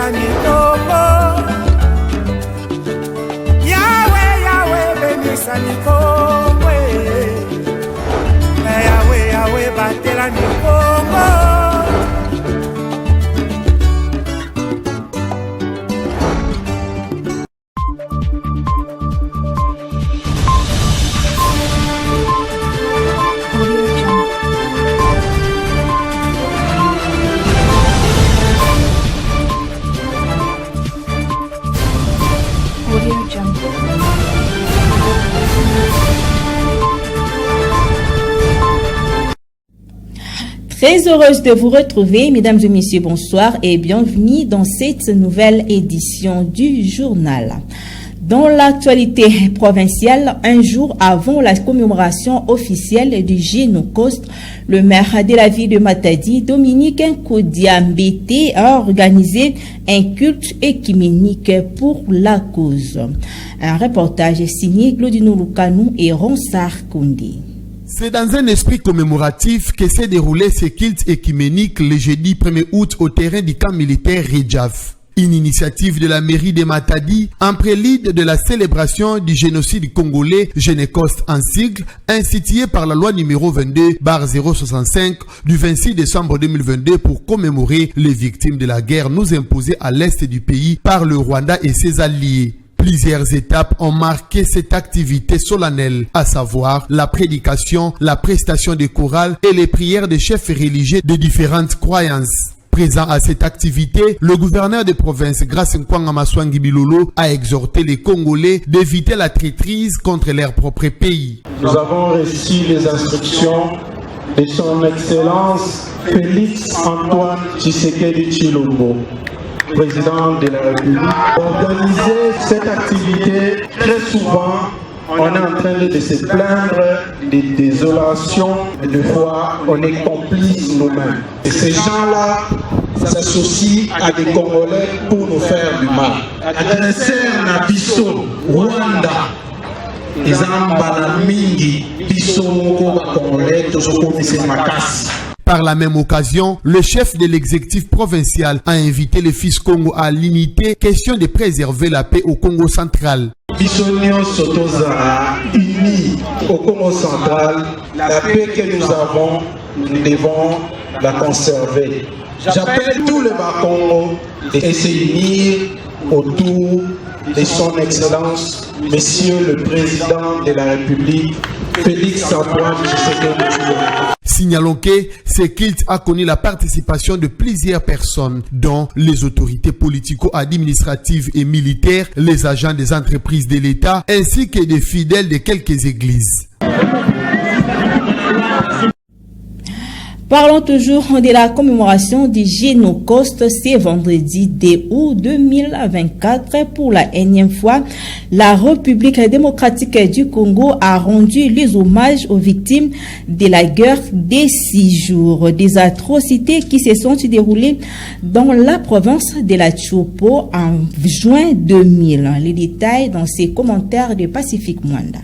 batela mikongo. Yahweh, Yahweh, benisa mikongo. Yahweh, Yahweh, batela mikongo. Très heureuse de vous retrouver, mesdames et messieurs, bonsoir et bienvenue dans cette nouvelle édition du journal. Dans l'actualité provinciale, un jour avant la commémoration officielle du Génocoste, le maire de la ville de Matadi, Dominique Nkoudiambete, a organisé un culte écuménique pour la cause. Un reportage signé Glodino Lukanou et Ronsar Koundé. C'est dans un esprit commémoratif que s'est déroulé ce culte écuménique le jeudi 1er août au terrain du camp militaire Ridjaf. Une initiative de la mairie de Matadi en prélude de la célébration du génocide congolais Génocoste en sigle, instituée par la loi numéro 22/065 du 26 décembre 2022 pour commémorer les victimes de la guerre nous imposée à l'est du pays par le Rwanda et ses alliés. Plusieurs étapes ont marqué cette activité solennelle, à savoir la prédication, la prestation de chorales et les prières des chefs religieux de différentes croyances. Présent à cette activité, le gouverneur de province, Grace Nkwanga Maswangi Bilolo, a exhorté les Congolais d'éviter la traîtrise contre leur propre pays. Nous avons reçu les instructions de son Excellence Félix Antoine Tshisekedi Tshilombo, président de la République. Organiser cette activité, très souvent, on est en train de se plaindre des désolations et de fois on est complices nous-mêmes. Et ces gens-là s'associent à des Congolais pour nous faire du mal. Adversaire na biso Rwanda, ezamba mingi biso moko ba Congolais tozokomisa makasi. Par la même occasion, le chef de l'exécutif provincial a invité les fils Congo à l'unité, question de préserver la paix au Congo central. Bisogno Sotozara, unis au Congo central, la paix que nous avons, nous devons la conserver. J'appelle tous les Bas-Congo à se unir autour de son Excellence, Monsieur le Président de la République, Félix Antoine Tshisekedi Tshilombo. Signalons que ce culte a connu la participation de plusieurs personnes, dont les autorités politico-administratives et militaires, les agents des entreprises de l'État, ainsi que des fidèles de quelques églises. Parlons toujours de la commémoration du Génocoste. C'est vendredi 2 août 2024. Pour la énième fois, la République démocratique du Congo a rendu les hommages aux victimes de la guerre des 6 jours. Des atrocités qui se sont déroulées dans la province de la Chopo en juin 2000. Les détails dans ces commentaires de Pacifique Mwanda.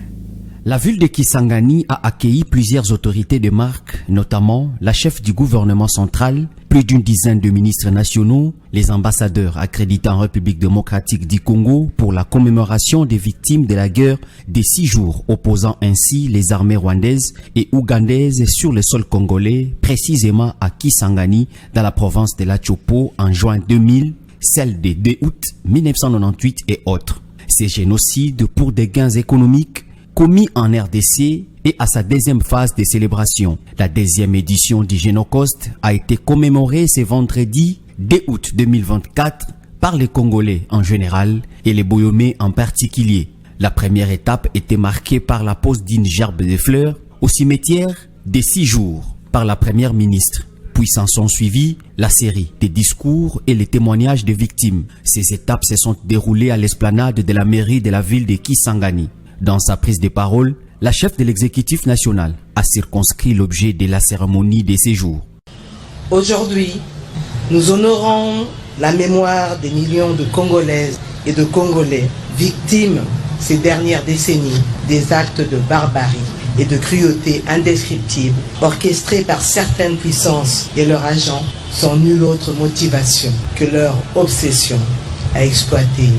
La ville de Kisangani a accueilli plusieurs autorités de marque, notamment la chef du gouvernement central, plus d'une dizaine de ministres nationaux, les ambassadeurs accrédités en République démocratique du Congo pour la commémoration des victimes de la guerre des 6 jours, opposant ainsi les armées rwandaises et ougandaises sur le sol congolais, précisément à Kisangani, dans la province de la Chopo en juin 2000, celle de 2 août 1998 et autres. Ces génocides pour des gains économiques commis en RDC et à sa deuxième phase de célébration. La deuxième édition du Génocoste a été commémorée ce vendredi 2 août 2024 par les Congolais en général et les Boyomais en particulier. La première étape était marquée par la pose d'une gerbe de fleurs au cimetière des 6 jours par la première ministre. Puis s'en sont suivis la série des discours et les témoignages des victimes. Ces étapes se sont déroulées à l'esplanade de la mairie de la ville de Kisangani. Dans sa prise de parole, la chef de l'exécutif national a circonscrit l'objet de la cérémonie de ces jours. Aujourd'hui, nous honorons la mémoire des millions de Congolaises et de Congolais victimes ces dernières décennies des actes de barbarie et de cruauté indescriptible orchestrés par certaines puissances et leurs agents sans nulle autre motivation que leur obsession à exploiter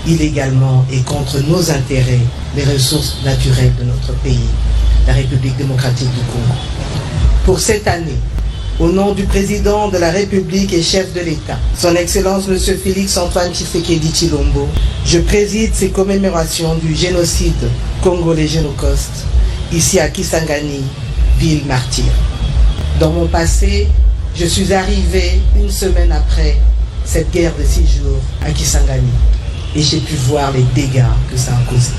illégalement et contre nos intérêts les ressources naturelles de notre pays, la République démocratique du Congo. Pour cette année, au nom du président de la République et chef de l'État, son Excellence M. Félix-Antoine Tshisekedi Tshilombo, je préside ces commémorations du génocide congolais-génocauste ici à Kisangani, ville martyre. Dans mon passé, je suis arrivé une semaine après cette guerre de 6 jours à Kisangani et j'ai pu voir les dégâts que ça a causés.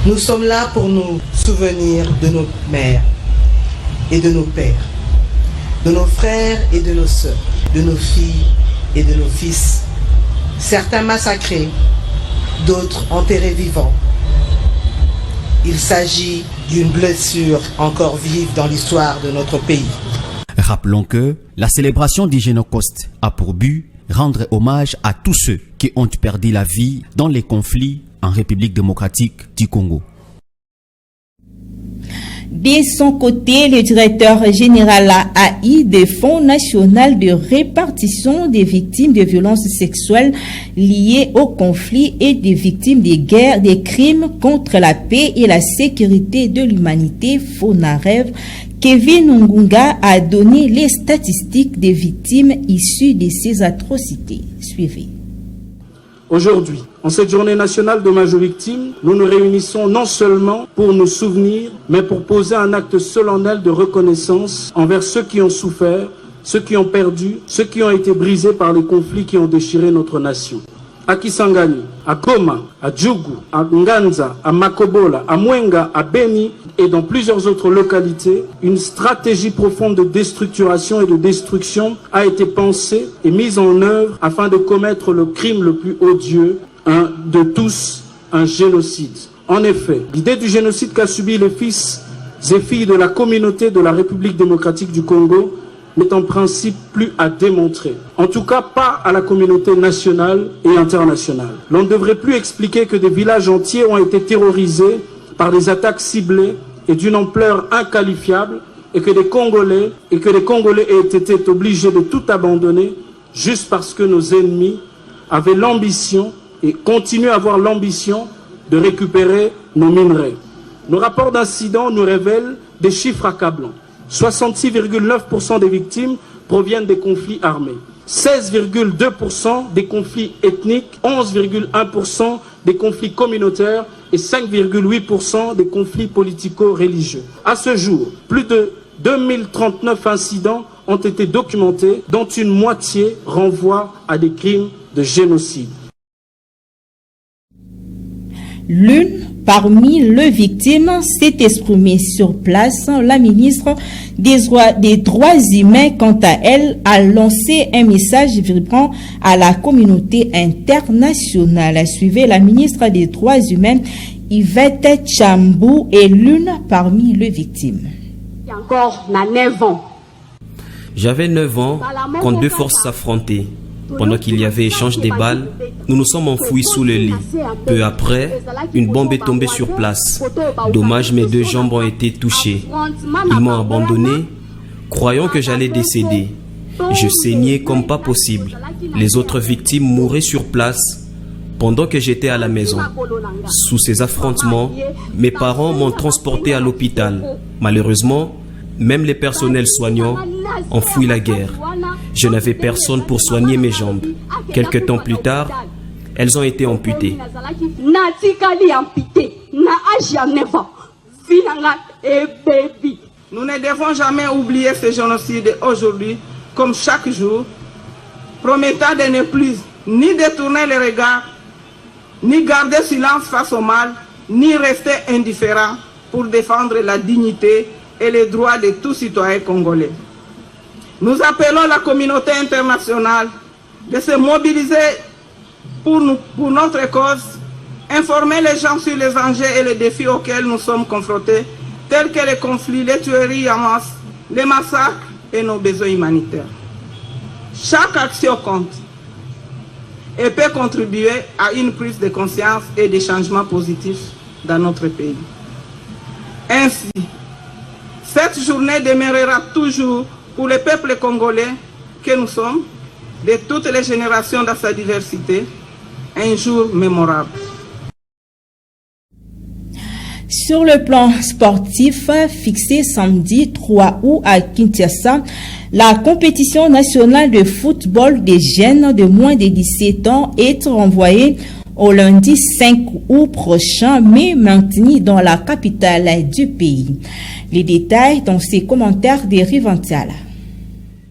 Nous sommes là pour nous souvenir de nos mères et de nos pères, de nos frères et de nos sœurs, de nos filles et de nos fils, certains massacrés, d'autres enterrés vivants. Il s'agit d'une blessure encore vive dans l'histoire de notre pays. Rappelons que la célébration du Génocauste a pour but rendre hommage à tous ceux qui ont perdu la vie dans les conflits en République démocratique du Congo. De son côté, le directeur général AI du Fonds national de répartition des victimes de violences sexuelles liées au conflit et des victimes des guerres, des crimes contre la paix et la sécurité de l'humanité, FONAREV, Kevin Ngunga, a donné les statistiques des victimes issues de ces atrocités. Suivez. Aujourd'hui, en cette journée nationale d'hommage aux victimes, nous nous réunissons non seulement pour nous souvenir, mais pour poser un acte solennel de reconnaissance envers ceux qui ont souffert, ceux qui ont perdu, ceux qui ont été brisés par les conflits qui ont déchiré notre nation. À Kisangani, à Goma, à Djougou, à Nganza, à Makobola, à Mwenga, à Beni et dans plusieurs autres localités, une stratégie profonde de déstructuration et de destruction a été pensée et mise en œuvre afin de commettre le crime le plus odieux de tous, un génocide. En effet, l'idée du génocide qu'a subi les fils et filles de la communauté de la République démocratique du Congo n'est en principe plus à démontrer. En tout cas, pas à la communauté nationale et internationale. L'on ne devrait plus expliquer que des villages entiers ont été terrorisés par des attaques ciblées et d'une ampleur inqualifiable et que les Congolais aient été obligés de tout abandonner juste parce que nos ennemis avaient l'ambition et continuent à avoir l'ambition de récupérer nos minerais. Nos rapports d'incidents nous révèlent des chiffres accablants. 66,9% des victimes proviennent des conflits armés, 16,2% des conflits ethniques, 11,1% des conflits communautaires et 5,8% des conflits politico-religieux. À ce jour, plus de 2039 incidents ont été documentés, dont une moitié renvoie à des crimes de génocide. L'une parmi les victimes s'est exprimée sur place. La ministre des Droits humains, quant à elle, a lancé un message vibrant à la communauté internationale. Suivez la ministre des Droits humains, Yvette Chambou, est l'une parmi les victimes. Encore 9 ans. J'avais 9 ans quand deux forces s'affrontaient. Pendant qu'il y avait échange des balles, nous nous sommes enfouis sous le lit. Peu après, une bombe est tombée sur place. Dommage, mes 2 jambes ont été touchées. Ils m'ont abandonné, croyant que j'allais décéder. Je saignais comme pas possible. Les autres victimes mouraient sur place pendant que j'étais à la maison. Sous ces affrontements, mes parents m'ont transporté à l'hôpital. Malheureusement, même les personnels soignants ont fui la guerre. Je n'avais personne pour soigner mes jambes. Quelque temps plus tard, elles ont été amputées. Nous ne devons jamais oublier ce génocide aujourd'hui, comme chaque jour, promettant de ne plus ni détourner les regards, ni garder silence face au mal, ni rester indifférent pour défendre la dignité et les droits de tous citoyens congolais. Nous appelons la communauté internationale de se mobiliser pour notre cause, informer les gens sur les enjeux et les défis auxquels nous sommes confrontés, tels que les conflits, les tueries en masse, les massacres et nos besoins humanitaires. Chaque action compte et peut contribuer à une prise de conscience et des changements positifs dans notre pays. Ainsi, cette journée demeurera toujours pour le peuple congolais que nous sommes, de toutes les générations dans sa diversité, un jour mémorable. Sur le plan sportif, fixé samedi 3 août à Kinshasa, la compétition nationale de football des jeunes de moins de 17 ans est renvoyée au lundi 5 août prochain, mais maintenue dans la capitale du pays. Les détails dans ces commentaires des Rivantiala.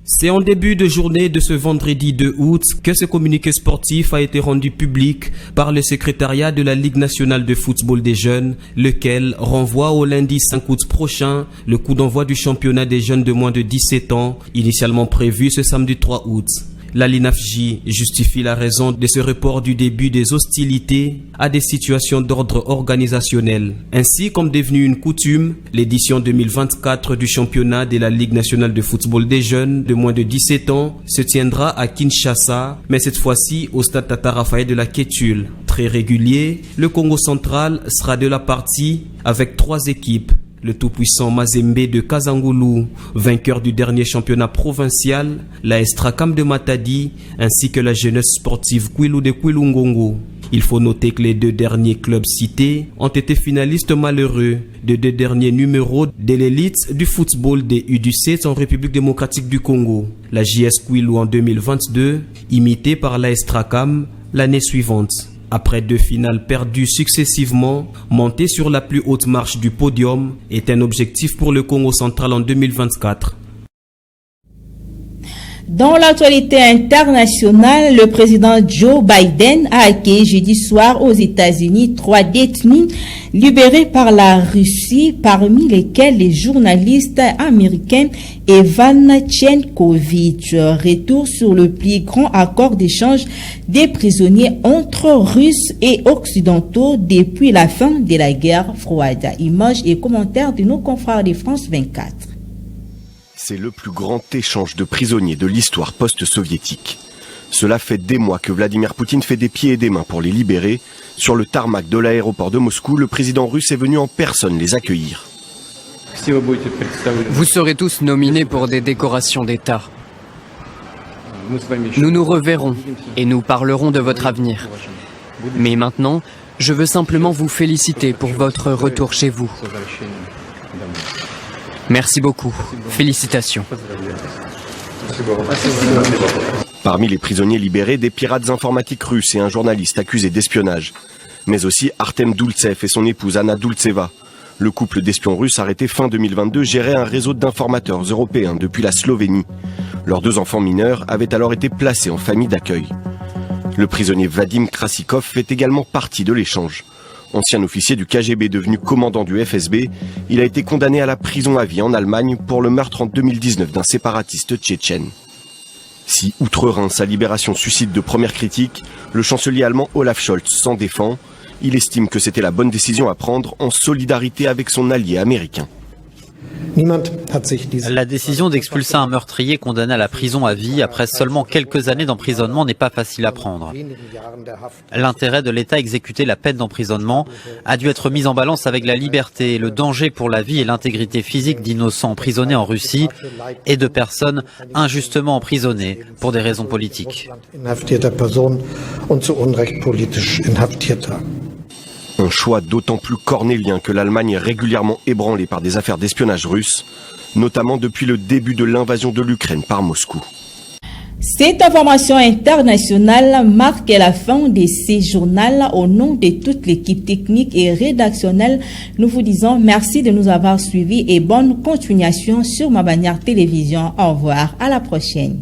C'est en début de journée de ce vendredi 2 août que ce communiqué sportif a été rendu public par le secrétariat de la Ligue nationale de football des jeunes, lequel renvoie au lundi 5 août prochain le coup d'envoi du championnat des jeunes de moins de 17 ans, initialement prévu ce samedi 3 août. La LINAFJ justifie la raison de ce report du début des hostilités à des situations d'ordre organisationnel. Ainsi, comme devenu une coutume, l'édition 2024 du championnat de la Ligue nationale de football des jeunes de moins de 17 ans se tiendra à Kinshasa, mais cette fois-ci au stade Tata Raphaël de la Kétule. Très régulier, le Congo central sera de la partie avec 3 équipes. Le tout-puissant Mazembe de Kazangulu, vainqueur du dernier championnat provincial, la Estrakam de Matadi, ainsi que la jeunesse sportive Kwilu de Kwilungongo. Il faut noter que les 2 derniers clubs cités ont été finalistes malheureux de 2 derniers numéros de l'élite du football des U17 en République démocratique du Congo. La JS Kwilu en 2022, imitée par la Estrakam l'année suivante. Après 2 finales perdues successivement, monter sur la plus haute marche du podium est un objectif pour le Congo central en 2024. Dans l'actualité internationale, le président Joe Biden a accueilli jeudi soir aux États-Unis 3 détenus libérés par la Russie, parmi lesquels les journalistes américains Evan Tchenkovitch. Retour sur le plus grand accord d'échange des prisonniers entre Russes et Occidentaux depuis la fin de la guerre froide. Images et commentaires de nos confrères de France 24. C'est le plus grand échange de prisonniers de l'histoire post-soviétique. Cela fait des mois que Vladimir Poutine fait des pieds et des mains pour les libérer. Sur le tarmac de l'aéroport de Moscou, le président russe est venu en personne les accueillir. Vous serez tous nominés pour des décorations d'État. Nous nous reverrons et nous parlerons de votre avenir. Mais maintenant, je veux simplement vous féliciter pour votre retour chez vous. Merci beaucoup. Félicitations. Parmi les prisonniers libérés, des pirates informatiques russes et un journaliste accusé d'espionnage. Mais aussi Artem Doultsev et son épouse Anna Doultseva. Le couple d'espions russes arrêté fin 2022 gérait un réseau d'informateurs européens depuis la Slovénie. Leurs 2 enfants mineurs avaient alors été placés en famille d'accueil. Le prisonnier Vadim Krasikov fait également partie de l'échange. Ancien officier du KGB devenu commandant du FSB, il a été condamné à la prison à vie en Allemagne pour le meurtre en 2019 d'un séparatiste tchétchène. Si, outre-Rhin, sa libération suscite de premières critiques, le chancelier allemand Olaf Scholz s'en défend. Il estime que c'était la bonne décision à prendre en solidarité avec son allié américain. La décision d'expulser un meurtrier condamné à la prison à vie après seulement quelques années d'emprisonnement n'est pas facile à prendre. L'intérêt de l'État à exécuter la peine d'emprisonnement a dû être mis en balance avec la liberté et le danger pour la vie et l'intégrité physique d'innocents emprisonnés en Russie et de personnes injustement emprisonnées pour des raisons politiques. Un choix d'autant plus cornélien que l'Allemagne est régulièrement ébranlée par des affaires d'espionnage russe, notamment depuis le début de l'invasion de l'Ukraine par Moscou. Cette information internationale marque la fin de ces journaux. Au nom de toute l'équipe technique et rédactionnelle, nous vous disons merci de nous avoir suivis et bonne continuation sur Ma Bannière Télévision. Au revoir, à la prochaine.